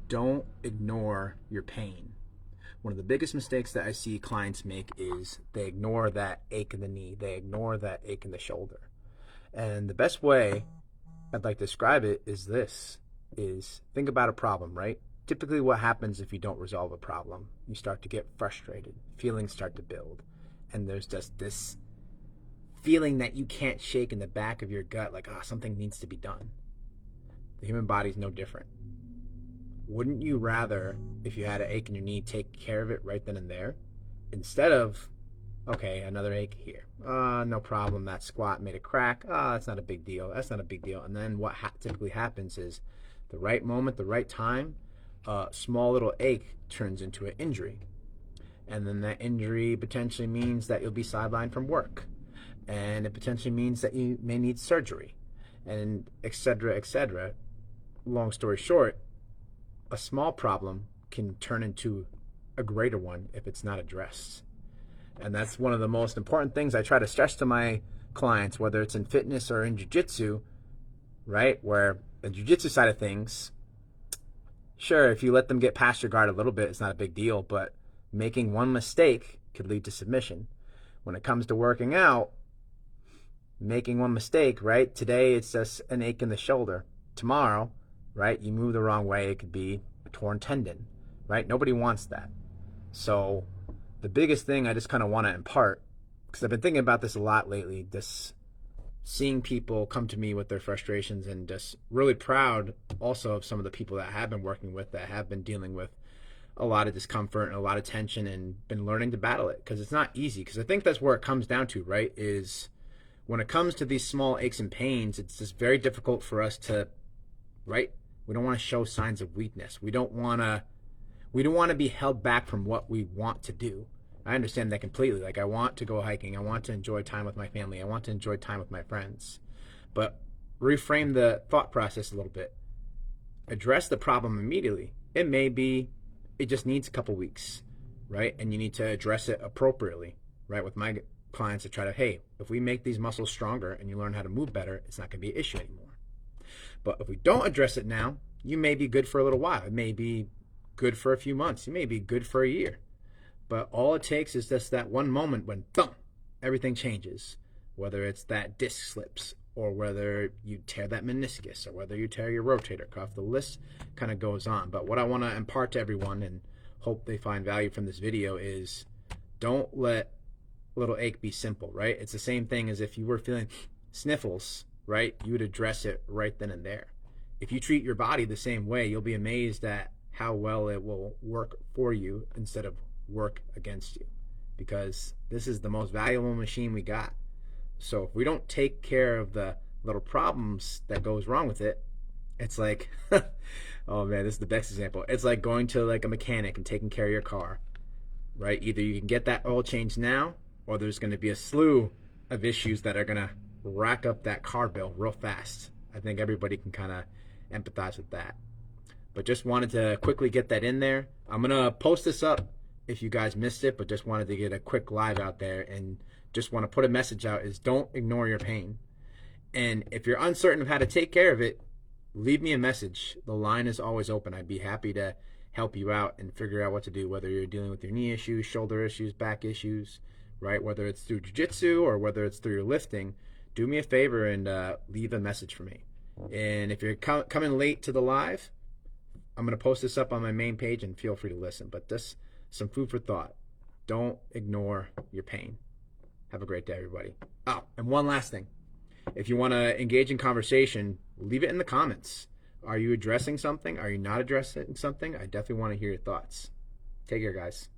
don't ignore your pain. One of the biggest mistakes that I see clients make is they ignore that ache in the knee. They ignore that ache in the shoulder. And the best way I'd like to describe it is this, is think about a problem, right? Typically what happens if you don't resolve a problem, you start to get frustrated, feelings start to build, and there's just this feeling that you can't shake in the back of your gut, like, something needs to be done. The human body is no different. Wouldn't you rather, if you had an ache in your knee, take care of it right then and there, instead of, okay, another ache here, no problem, that squat made a crack, that's not a big deal, that's not a big deal. And then what typically happens is the right moment, the right time, a small little ache turns into an injury. And then that injury potentially means that you'll be sidelined from work. And it potentially means that you may need surgery, and et cetera, et cetera. Long story short, a small problem can turn into a greater one if it's not addressed. And that's one of the most important things I try to stress to my clients, whether it's in fitness or in jiu-jitsu, right? Where the jiu-jitsu side of things, sure, if you let them get past your guard a little bit, it's not a big deal, but making one mistake could lead to submission. When it comes to working out, making one mistake, right? Today it's just an ache in the shoulder. Tomorrow, right, you move the wrong way, it could be a torn tendon, right? Nobody wants that. So the biggest thing I just kind of want to impart, because I've been thinking about this a lot lately, this seeing people come to me with their frustrations, and just really proud also of some of the people that I have been working with that have been dealing with a lot of discomfort and a lot of tension and been learning to battle it, because it's not easy. Because I think that's where it comes down to, right, is when it comes to these small aches and pains, it's just very difficult for us to, right, we don't want to show signs of weakness. We don't want to be held back from what we want to do. I understand that completely. Like, I want to go hiking. I want to enjoy time with my family. I want to enjoy time with my friends. But reframe the thought process a little bit. Address the problem immediately. It may be, it just needs a couple weeks, right? And you need to address it appropriately, right? With my clients, to try to, hey, if we make these muscles stronger and you learn how to move better, it's not going to be an issue anymore. But if we don't address it now, you may be good for a little while. It may be good for a few months. You may be good for a year. But all it takes is just that one moment when, thump, everything changes. Whether it's that disc slips, or whether you tear that meniscus, or whether you tear your rotator cuff. The list kind of goes on. But what I want to impart to everyone, and hope they find value from this video, is don't let little ache be simple, right? It's the same thing as if you were feeling sniffles, right? You would address it right then and there. If you treat your body the same way, you'll be amazed at how well it will work for you instead of work against you, because this is the most valuable machine we got. So if we don't take care of the little problems that goes wrong with it, it's like oh man, this is the best example. It's like going to like a mechanic and taking care of your car, right? Either you can get that oil changed now, or there's going to be a slew of issues that are going to rack up that car bill real fast. I think everybody can kind of empathize with that. But just wanted to quickly get that in there. I'm going to post this up if you guys missed it, but just wanted to get a quick live out there, and just want to put a message out, is don't ignore your pain. And if you're uncertain of how to take care of it, leave me a message. The line is always open. I'd be happy to help you out and figure out what to do, whether you're dealing with your knee issues, shoulder issues, back issues, right? Whether it's through jiu-jitsu or whether it's through your lifting, do me a favor and leave a message for me. And if you're coming late to the live, I'm going to post this up on my main page, and feel free to listen. But this, some food for thought. Don't ignore your pain. Have a great day, everybody. Oh, and one last thing. If you want to engage in conversation, leave it in the comments. Are you addressing something? Are you not addressing something? I definitely want to hear your thoughts. Take care, guys.